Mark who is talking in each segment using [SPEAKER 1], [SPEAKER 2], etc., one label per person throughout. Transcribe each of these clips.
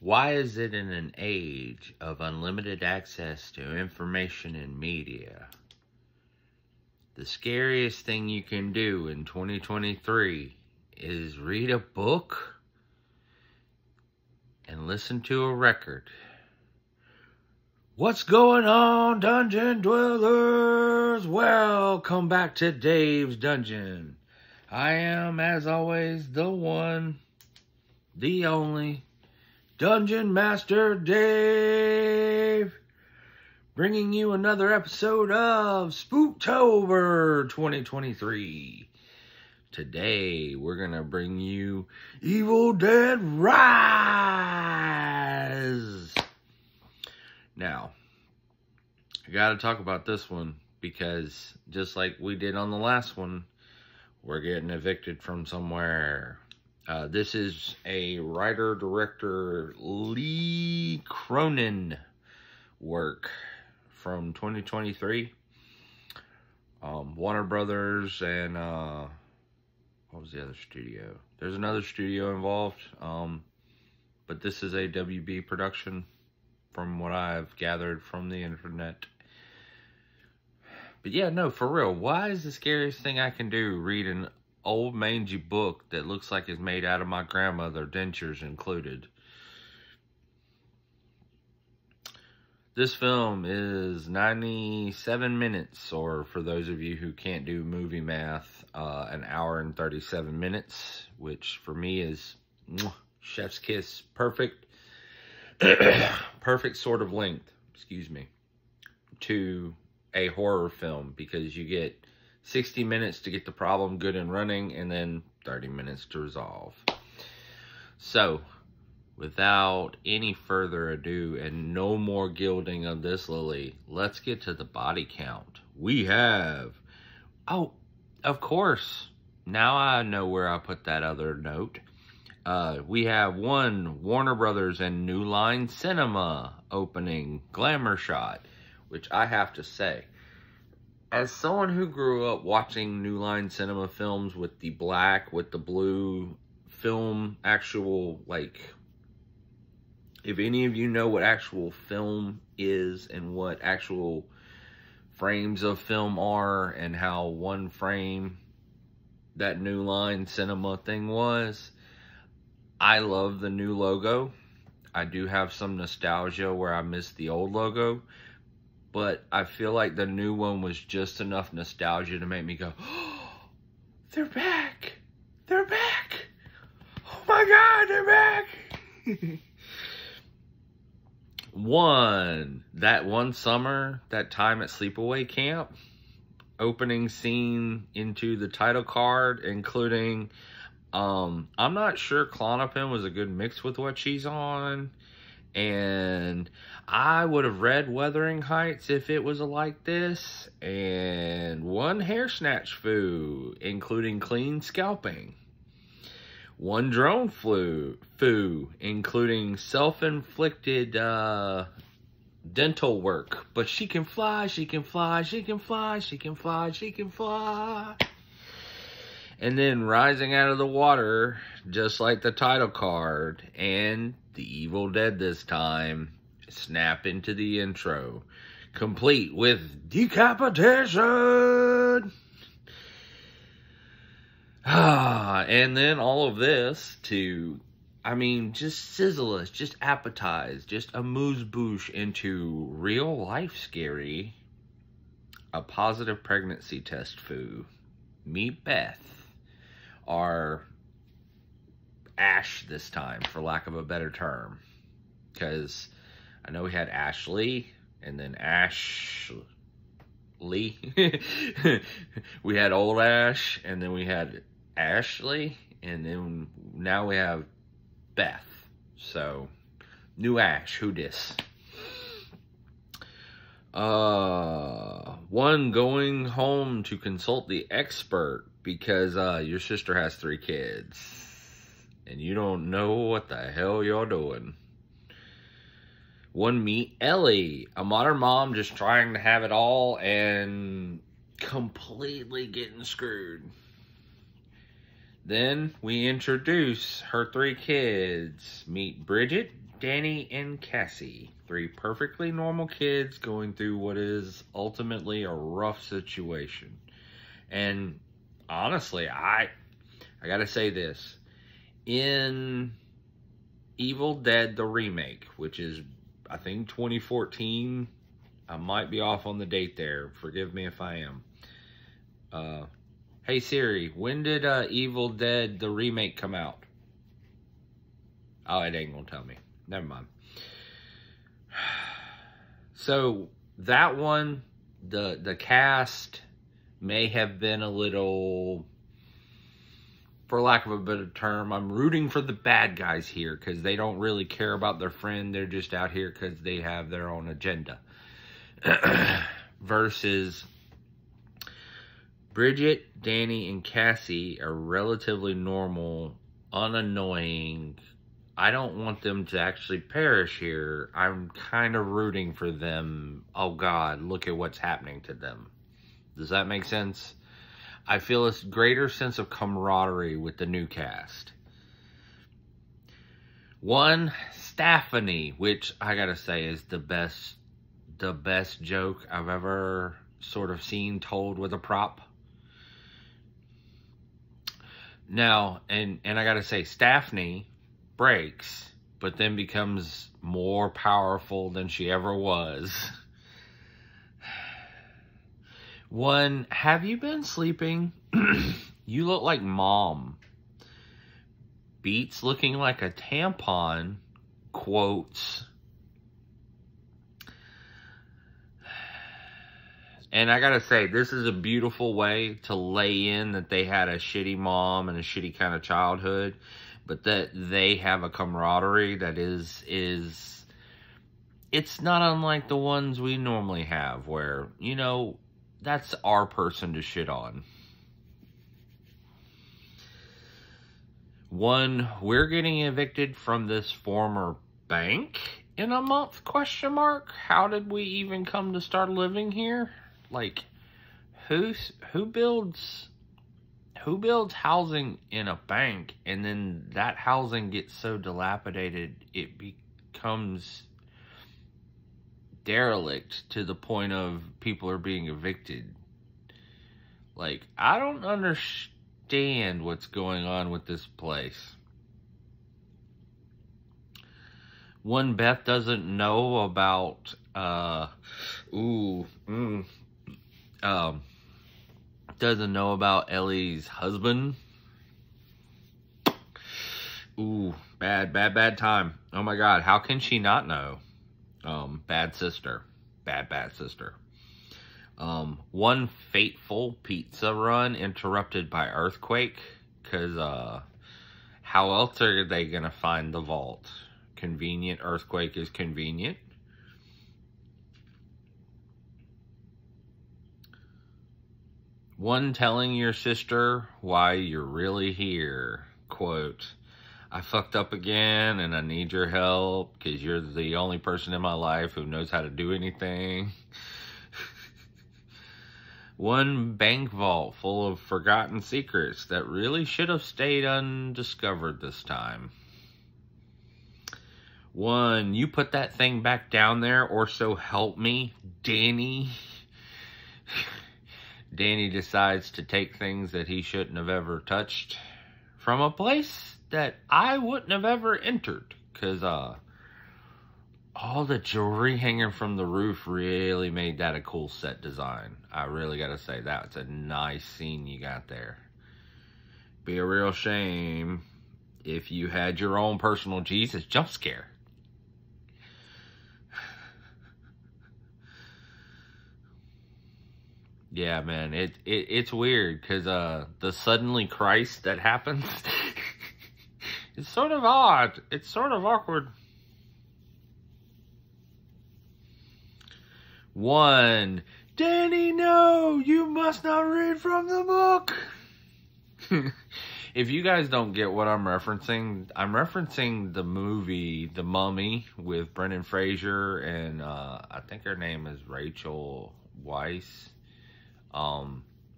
[SPEAKER 1] Why is it in an age of unlimited access to information and media, the scariest thing you can do in 2023 is read a book and listen to a record? What's going on, Dungeon Dwellers? Welcome back to Dave's Dungeon. I am, as always, the one, the only, Dungeon Master Dave, bringing you another episode of Spooktober 2023. Today, we're going to bring you Evil Dead Rise. Now, I got to talk about this one because just like we did on the last one, we're getting evicted from somewhere. This is a writer-director Lee Cronin work from 2023. Warner Brothers and what was the other studio? There's another studio involved, but this is a WB production from what I've gathered from the internet. But yeah, no, for real, why is the scariest thing I can do read an old mangy book that looks like it's made out of my grandmother, dentures included? This film is 97 minutes, or for those of you who can't do movie math, an hour and 37 minutes, which for me is chef's kiss, perfect, perfect sort of length, excuse me, to a horror film, because you get 60 minutes to get the problem good and running, and then 30 minutes to resolve. So, without any further ado, and no more gilding of this lily, let's get to the body count. We have, oh, of course, now I know where I put that other note. We have one Warner Brothers and New Line Cinema opening glamour shot, which I have to say, as someone who grew up watching New Line Cinema films with the black, with the blue film, actual, like, if any of you know what actual film is and what actual frames of film are and how one frame that New Line Cinema thing was, I love the new logo. I do have some nostalgia where I miss the old logo, but I feel like the new one was just enough nostalgia to make me go, oh, they're back. They're back. Oh my God, they're back. That one summer, that time at Sleepaway Camp, opening scene into the title card, including, I'm not sure Klonopin was a good mix with what she's on. And I would have read Wuthering Heights if it was like this. And one hair snatch foo, including clean scalping. One drone foo, including self-inflicted dental work. But she can fly, she can fly, she can fly, she can fly, she can fly. And then rising out of the water, just like the title card, and the Evil Dead this time, snap into the intro, complete with decapitation. And then all of this to, I mean, just sizzle us, just appetize, just amuse-bouche into real life scary, a positive pregnancy test foo. Meet Beth. Our Ash this time, for lack of a better term, because I know we had Ashley and then Ashley. We had old Ash, and then we had Ashley, and then now we have Beth. So new Ash, who dis? One going home to consult the expert because your sister has 3 kids and you don't know what the hell you're doing. One meet Ellie, a modern mom just trying to have it all and completely getting screwed. Then we introduce her 3 kids. Meet Bridget, Danny, and Cassie. 3 perfectly normal kids going through what is ultimately a rough situation. And honestly, I gotta say this. In Evil Dead the remake, which is, I think, 2014. I might be off on the date there. Forgive me if I am. Hey Siri, when did Evil Dead the remake come out? Oh, it ain't gonna tell me. Never mind. So that one, the cast may have been a little, for lack of a better term, I'm rooting for the bad guys here because they don't really care about their friend. They're just out here because they have their own agenda. Versus Bridget, Danny, and Cassie are relatively normal, unannoying. I don't want them to actually perish here. I'm kind of rooting for them. Oh God, look at what's happening to them. Does that make sense? I feel a greater sense of camaraderie with the new cast. One, Stephanie, which I gotta say is the best joke I've ever sort of seen told with a prop. Now, and I gotta say, Stephanie breaks, but then becomes more powerful than she ever was. One, have you been sleeping? You look like Mom. Beats looking like a tampon, quotes. And I gotta say, this is a beautiful way to lay in that they had a shitty mom and a shitty kind of childhood, but that they have a camaraderie that is it's not unlike the ones we normally have, where, you know, that's our person to shit on. One, we're getting evicted from this former bank in a month, question mark? How did we even come to start living here? Like, who builds housing in a bank, and then that housing gets so dilapidated it becomes derelict to the point of people are being evicted? Like, I don't understand what's going on with this place. One, Beth doesn't know about doesn't know about Ellie's husband. Ooh, bad time. Oh my God, how can she not know? Bad sister. Bad sister. One fateful pizza run interrupted by earthquake, because how else are they gonna find the vault? Convenient. Earthquake is convenient. One, telling your sister why you're really here. Quote, I fucked up again and I need your help because you're the only person in my life who knows how to do anything. One, bank vault full of forgotten secrets that really should have stayed undiscovered this time. One, you put that thing back down there, or so help me, Danny. Danny decides to take things that he shouldn't have ever touched from a place that I wouldn't have ever entered. Because all the jewelry hanging from the roof really made that a cool set design. I really got to say, that's a nice scene you got there. Be a real shame if you had your own personal Jesus jump scare. Yeah, man, it's weird because the suddenly Christ that happens, it's sort of odd. It's sort of awkward. One, Danny, no, you must not read from the book. If you guys don't get what I'm referencing the movie The Mummy with Brendan Fraser and I think her name is Rachel Weisz.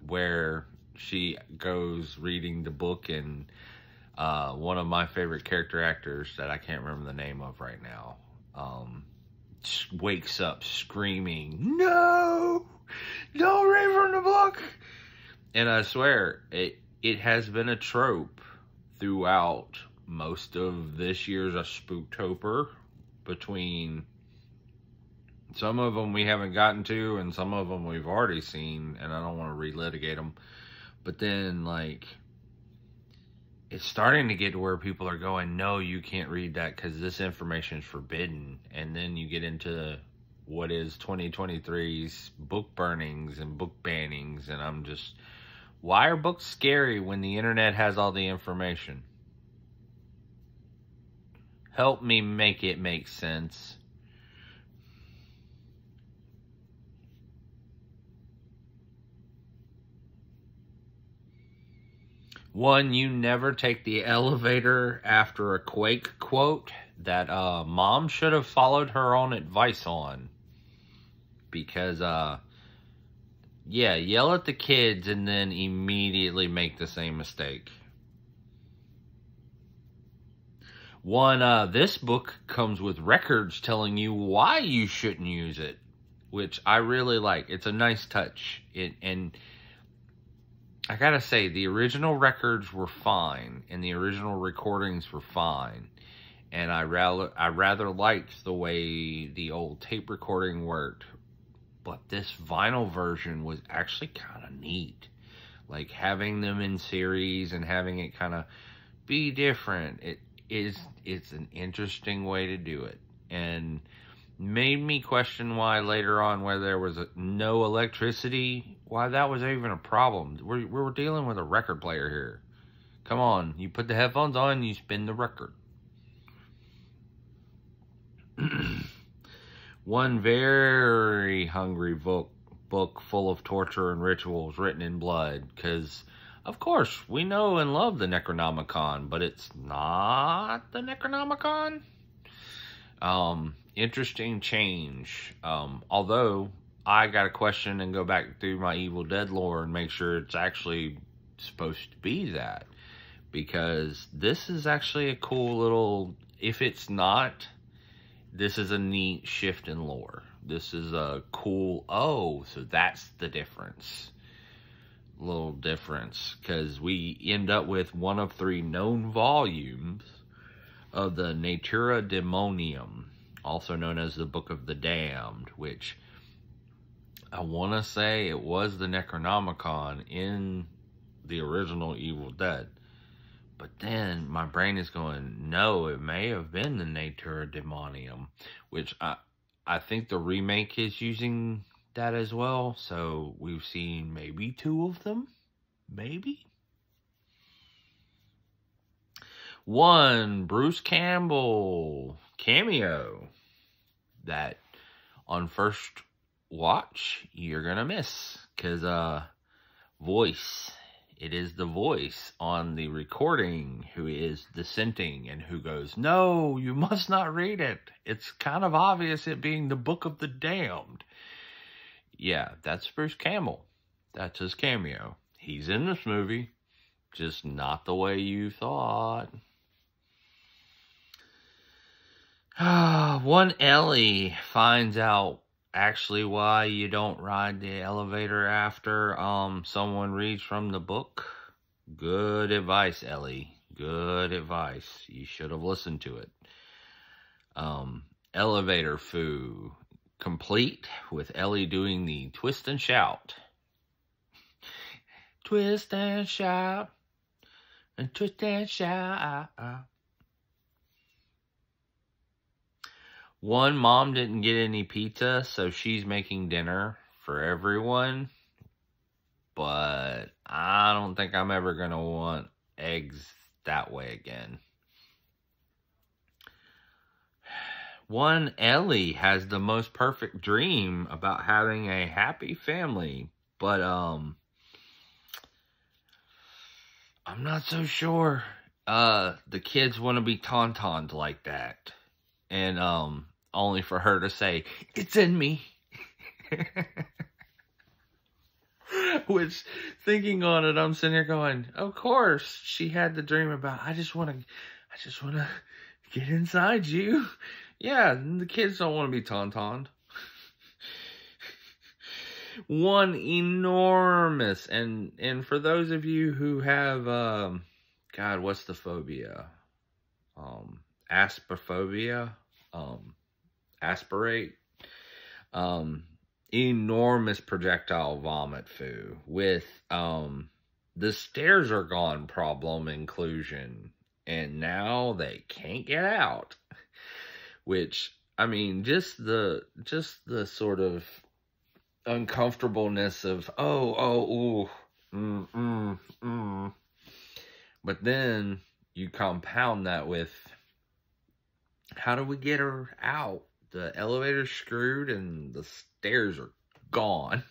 [SPEAKER 1] Where she goes reading the book, and one of my favorite character actors that I can't remember the name of right now, wakes up screaming, "No! Don't read from the book!" And I swear, it has been a trope throughout most of this year's Spooktober, between some of them we haven't gotten to and some of them we've already seen, and I don't want to relitigate them. But then, like, it's starting to get to where people are going, no, you can't read that because this information is forbidden. And then you get into what is 2023's book burnings and book bannings, and I'm just, why are books scary when the internet has all the information? Help me make it make sense. One, you never take the elevator after a quake quote that mom should have followed her own advice on. Because, yeah, yell at the kids and then immediately make the same mistake. One, this book comes with records telling you why you shouldn't use it, which I really like. It's a nice touch. And I gotta say, the original records were fine, and the original recordings were fine. And I rather liked the way the old tape recording worked. But this vinyl version was actually kind of neat. Like, having them in series and having it kind of be different. It's an interesting way to do it. And made me question why later on, where there was no electricity, why that was even a problem. We're dealing with a record player here. Come on, you put the headphones on, you spin the record. One very hungry book full of torture and rituals written in blood. Because, of course, we know and love the Necronomicon, but it's not the Necronomicon. Interesting change. Although, I got to question and go back through my Evil Dead lore and make sure it's actually supposed to be that. Because this is actually a cool little, if it's not, this is a neat shift in lore. This is a cool, oh, so that's the difference. Little difference. Because we end up with one of 3 known volumes of the Natura Demonium, also known as the Book of the Damned, which I want to say it was the Necronomicon in the original Evil Dead. But then my brain is going, no, it may have been the Natura Demonium, which I think the remake is using that as well. So we've seen maybe 2 of them. Maybe. One, Bruce Campbell cameo that on first watch you're gonna miss, because voice, it is the voice on the recording who is dissenting and who goes, no, you must not read it, it's kind of obvious it being the Book of the Damned. Yeah, that's Bruce Campbell. That's his cameo. He's in this movie, just not the way you thought. One Ellie finds out actually why you don't ride the elevator after someone reads from the book. Good advice, Ellie. Good advice. You should have listened to it. Elevator foo. Complete with Ellie doing the twist and shout. Twist and shout. And twist and shout. One, mom didn't get any pizza, so she's making dinner for everyone. But I don't think I'm ever going to want eggs that way again. One, Ellie has the most perfect dream about having a happy family. But, I'm not so sure. The kids want to be tauntauns like that. And, only for her to say, it's in me. Which, thinking on it, I'm sitting here going, of course, she had the dream about, I just want to get inside you. Yeah, the kids don't want to be tauntauned. One enormous, and for those of you who have, God, what's the phobia? Asperphobia? Aspirate? Enormous projectile vomit foo with, the stairs are gone problem inclusion, and now they can't get out. Which, I mean, just the sort of uncomfortableness of, but then you compound that with, how do we get her out? The elevator's screwed and the stairs are gone.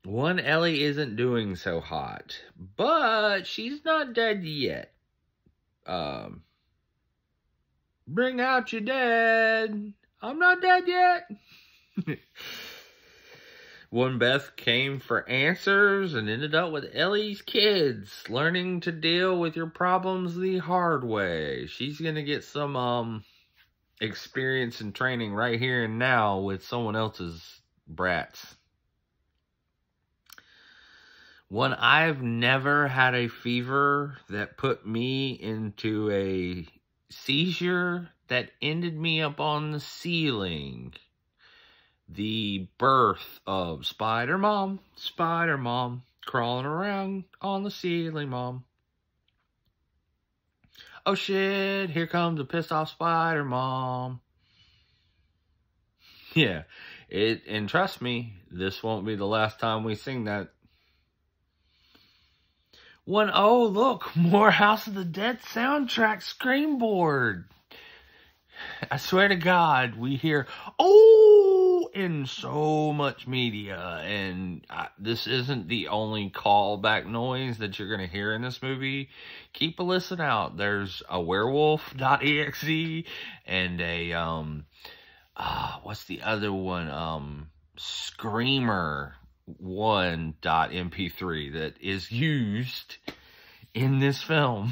[SPEAKER 1] One, Ellie isn't doing so hot, but she's not dead yet. Bring out your dead. I'm not dead yet. One, Beth came for answers and ended up with Ellie's kids, learning to deal with your problems the hard way. She's going to get some experience and training right here and now with someone else's brats. One, I've never had a fever that put me into a seizure that ended me up on the ceiling. The birth of Spider Mom, crawling around on the ceiling, Mom. Oh shit, here comes a pissed off Spider Mom. Yeah, and trust me, this won't be the last time we sing that. One, oh look, more House of the Dead soundtrack screenboard. I swear to God, we hear, oh, in so much media. And this isn't the only callback noise that you're going to hear in this movie. Keep a listen out. There's a werewolf.exe and a, what's the other one? Screamer 1.mp3 that is used in this film.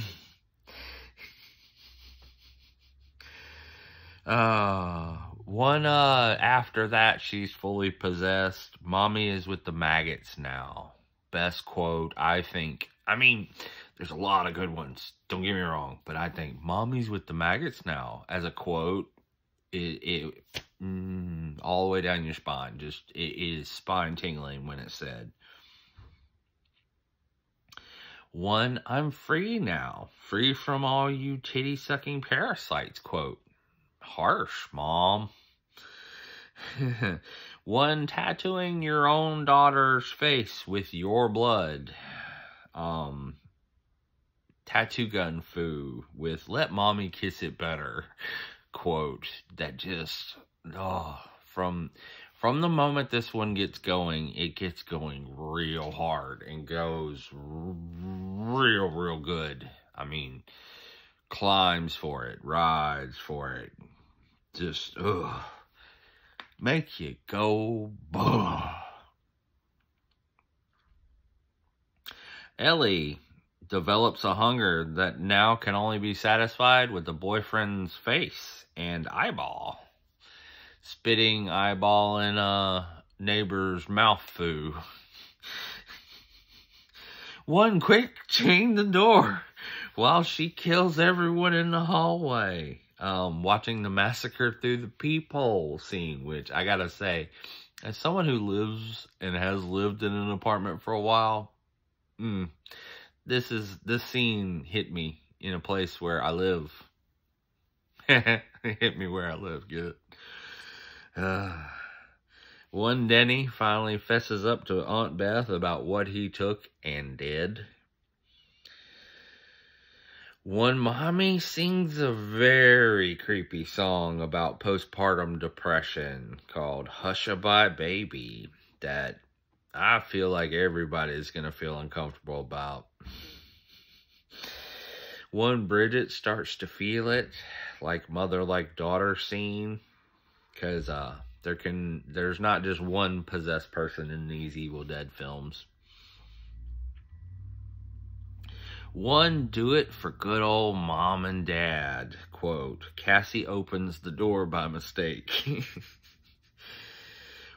[SPEAKER 1] One, after that, she's fully possessed. Mommy is with the maggots now. Best quote, I think. I mean, there's a lot of good ones. Don't get me wrong. But I think Mommy's with the maggots now, as a quote, all the way down your spine. Just, it is spine tingling when it's said. One, I'm free now. Free from all you titty-sucking parasites, quote. Harsh, Mom. One, tattooing your own daughter's face with your blood. Tattoo gun foo with let mommy kiss it better, quote. That just, from the moment this one gets going, it gets going real hard and goes real good. I mean, climbs for it, rides for it. Just, make you go, Ellie develops a hunger that now can only be satisfied with the boyfriend's face and eyeball. Spitting eyeball in a neighbor's mouth foo. One, quick, chain the door while she kills everyone in the hallway. Watching the massacre through the peephole scene, which I gotta say, as someone who lives and has lived in an apartment for a while, this scene hit me in a place where I live. It hit me where I live, good. One, Denny finally fesses up to Aunt Beth about what he took and did. One, Mommy sings a very creepy song about postpartum depression called Hush-A-Bye Baby that I feel like everybody's going to feel uncomfortable about. One, Bridget starts to feel it, like mother, like daughter scene, because There's not just one possessed person in these Evil Dead films. One, do it for good old mom and dad. Quote, Cassie opens the door by mistake.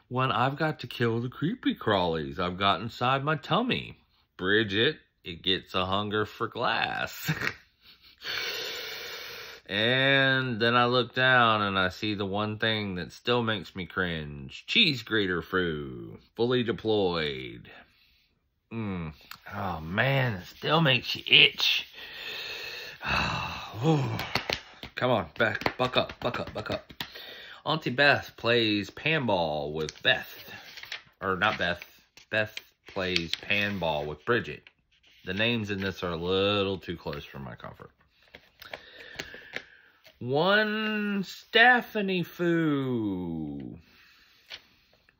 [SPEAKER 1] One, I've got to kill the creepy crawlies. I've got inside my tummy. Bridget, it gets a hunger for glass. And then I look down and I see the one thing that still makes me cringe. Cheese grater Fru, fully deployed. Oh man, it still makes you itch. Come on, buck up. Auntie Beth plays panball with Beth. Or not Beth. Beth plays panball with Bridget. The names in this are a little too close for my comfort. One, Stephanie Foo.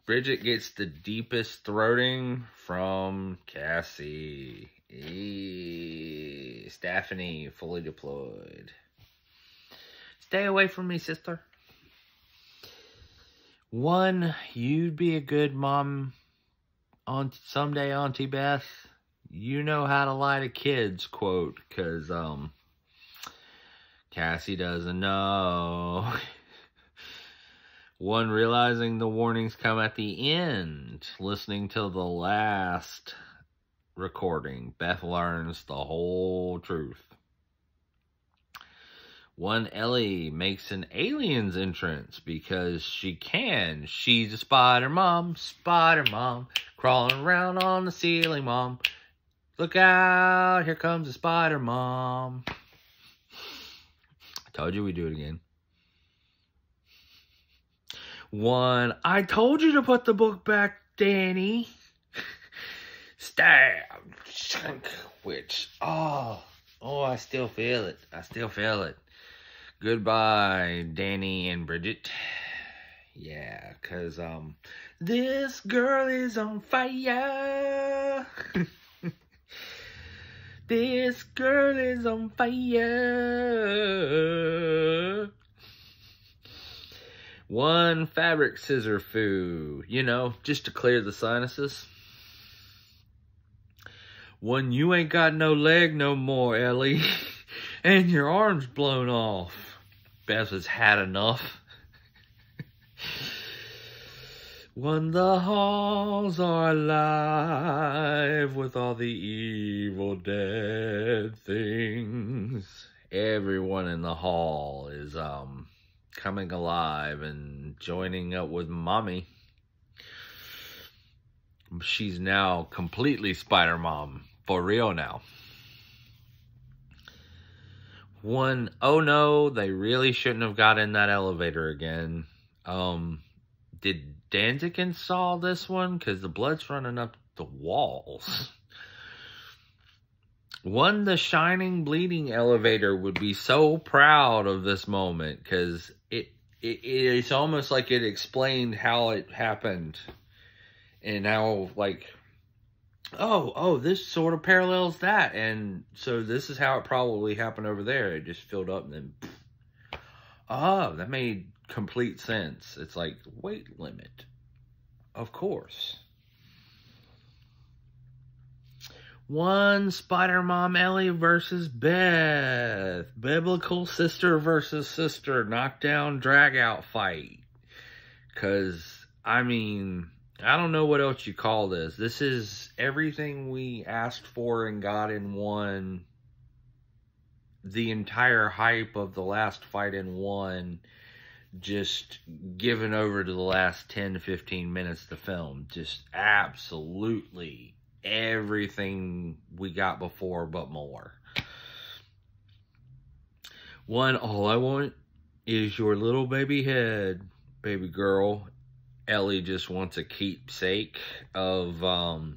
[SPEAKER 1] Bridget gets the deepest throating from Cassie. Stephanie, fully deployed. Stay away from me, sister. One, you'd be a good mom someday, Auntie Beth. You know how to lie to kids, quote, because, Cassie doesn't know. One, realizing the warnings come at the end. Listening to the last recording, Beth learns the whole truth. One, Ellie makes an alien's entrance because she can. She's a spider mom, crawling around on the ceiling, mom. Look out, here comes a spider mom. Told you we'd do it again. One, I told you to put the book back, Danny. Stab. Chunk. Which, I still feel it. Goodbye, Danny and Bridget. Yeah, because, this girl is on fire. This girl is on fire. One, fabric scissor Foo. Just to clear the sinuses. One, you ain't got no leg no more, Ellie. And your arm's blown off. Beth has had enough. When the halls are alive with all the Evil Dead things. Everyone in the hall is coming alive and joining up with Mommy. She's now completely Spider Mom. For real now. One, oh no, they really shouldn't have got in that elevator again. Did Danzig install this one? Because the blood's running up the walls. One, the shining, bleeding elevator would be so proud of this moment. Because it's almost like it explained how it happened. And how, like, this sort of parallels that. And so this is how it probably happened over there. It just filled up and then... that made complete sense. It's like, weight limit. Of course. One, Spider Mom Ellie versus Beth. Biblical sister versus sister. Knockdown, drag out fight. Because, I don't know what else you call this. This is everything we asked for and got in one. The entire hype of the last fight in one. Just given over to the last 10 to 15 minutes of the film. Just absolutely everything we got before, but more. One, all I want is your little baby head, baby girl. Ellie just wants a keepsake of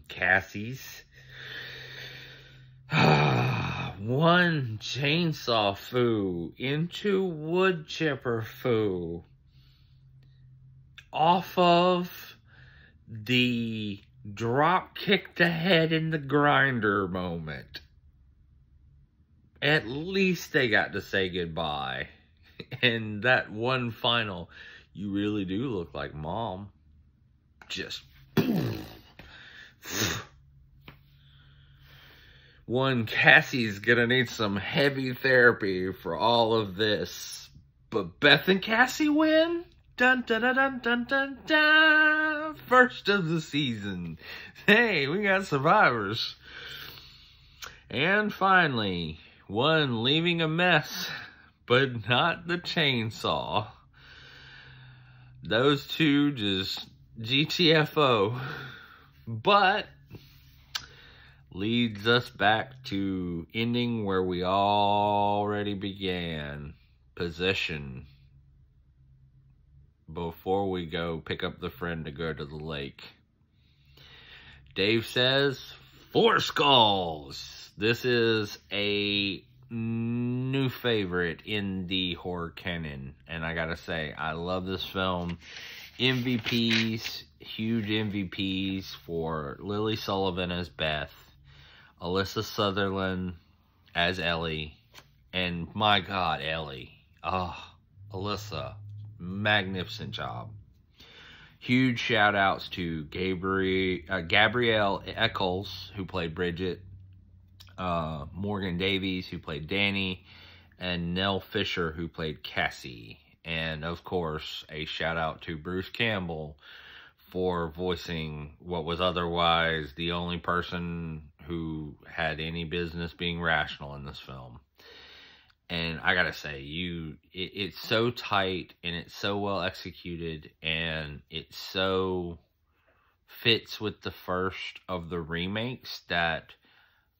[SPEAKER 1] Cassie's. One, chainsaw Foo into wood chipper Foo. Off of the drop kick the head in the grinder moment. At least they got to say goodbye. And that one final, You really do look like Mom. Just... One, Cassie's gonna need some heavy therapy for all of this. But Beth and Cassie win? Dun dun dun dun dun dun dun! First of the season. Hey, we got survivors. And finally, one leaving a mess, but not the chainsaw. Those two just GTFO. But leads us back to ending where we already began. Possession. Before we go pick up the friend to go to the lake. Dave says, 4 skulls. This is a new favorite in the horror canon. And I gotta say, I love this film. MVPs, huge MVPs for Lily Sullivan as Beth, Alyssa Sutherland as Ellie, and my God, Ellie. Alyssa, magnificent job. Huge shout outs to Gabrielle Eccles, who played Bridget, Morgan Davies, who played Danny, and Nell Fisher, who played Cassie. And of course, a shout out to Bruce Campbell for voicing what was otherwise the only person who had any business being rational in this film. And I gotta say, it's so tight and it's so well executed, and it so fits with the first of the remakes that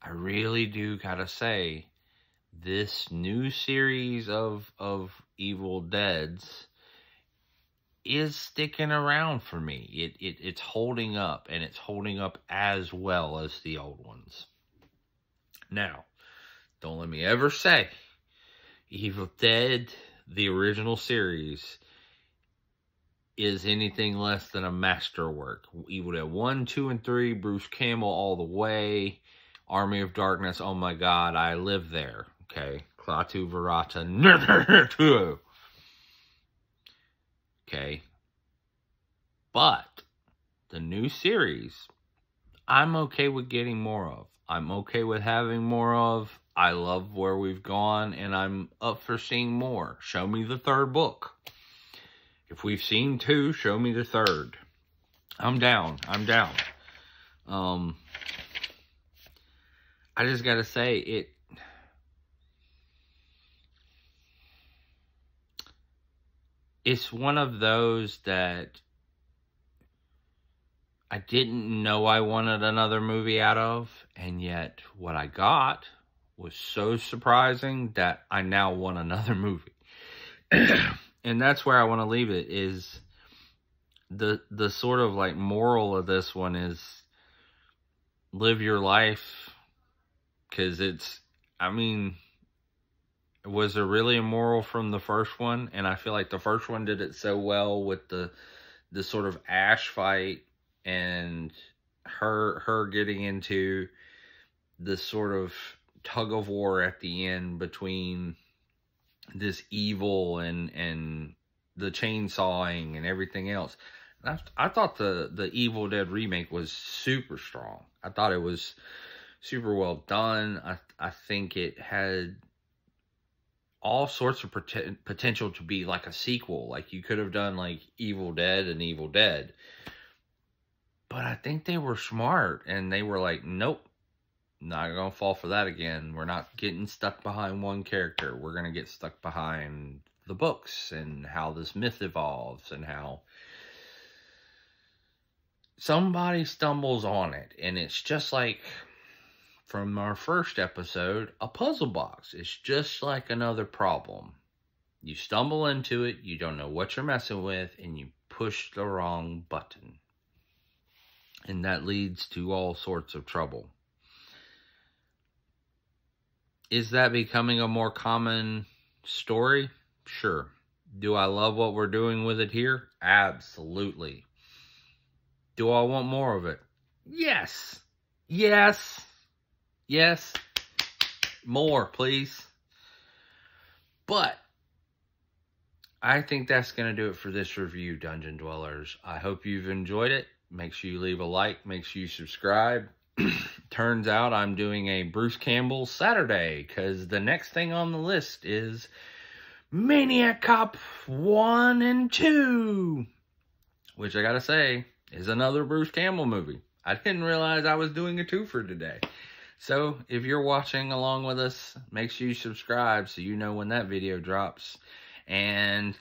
[SPEAKER 1] I really do gotta say, this new series of Evil Deads is sticking around for me. It's holding up, and it's holding up as well as the old ones. Now, don't let me ever say Evil Dead, the original series, is anything less than a masterwork. Evil Dead 1, 2, and 3, Bruce Campbell all the way. Army of Darkness, oh my God, I live there. Okay, Klaatu Barada, okay, but the new series, I'm okay with getting more of. I'm okay with having more of. I love where we've gone, and I'm up for seeing more. Show me the 3rd book. If we've seen 2, show me the 3rd. I'm down. I'm down. I just gotta say, it's one of those that I didn't know I wanted another movie out of, and yet what I got was so surprising that I now want another movie. And that's where I want to leave it, is the sort of like moral of this one is live your life, because was there really a moral from the first one? And I feel like the first one did it so well with the sort of Ash fight and her getting into this sort of tug of war at the end between this evil and the chainsawing and everything else. I thought the Evil Dead remake was super strong. I thought it was super well done. I think it had all sorts of potential to be like a sequel. Like, you could have done like Evil Dead and Evil Dead. But I think they were smart, and they were like, nope, not gonna fall for that again. We're not getting stuck behind one character. We're gonna get stuck behind the books and how this myth evolves and how somebody stumbles on it. And it's just like, from our first episode, a puzzle box. It's just like another problem. You stumble into it, you don't know what you're messing with, and you push the wrong button. And that leads to all sorts of trouble. Is that becoming a more common story? Sure. Do I love what we're doing with it here? Absolutely. Do I want more of it? Yes. Yes. Yes. More, please. But I think that's going to do it for this review, Dungeon Dwellers. I hope you've enjoyed it. Make sure you leave a like. Make sure you subscribe. Turns out I'm doing a Bruce Campbell Saturday, because the next thing on the list is Maniac Cop 1 and 2, which I gotta say is another Bruce Campbell movie. I didn't realize I was doing a twofer today. So if you're watching along with us, make sure you subscribe so you know when that video drops. And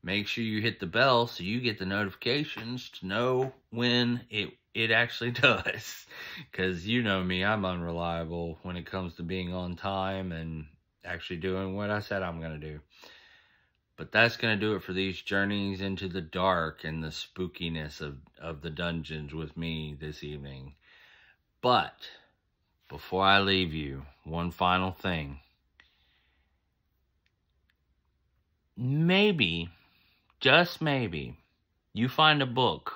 [SPEAKER 1] make sure you hit the bell so you get the notifications to know when it actually does. Because you know me, I'm unreliable when it comes to being on time and actually doing what I said I'm going to do. But that's going to do it for these journeys into the dark and the spookiness of the dungeons with me this evening. But before I leave you, one final thing. Maybe, just maybe, you find a book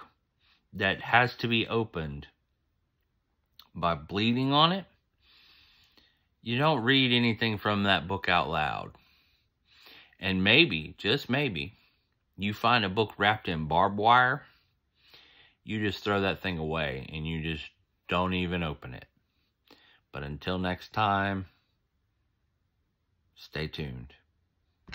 [SPEAKER 1] that has to be opened by bleeding on it. You don't read anything from that book out loud. And maybe, just maybe, you find a book wrapped in barbed wire. You just throw that thing away and you just don't even open it. But until next time, stay tuned.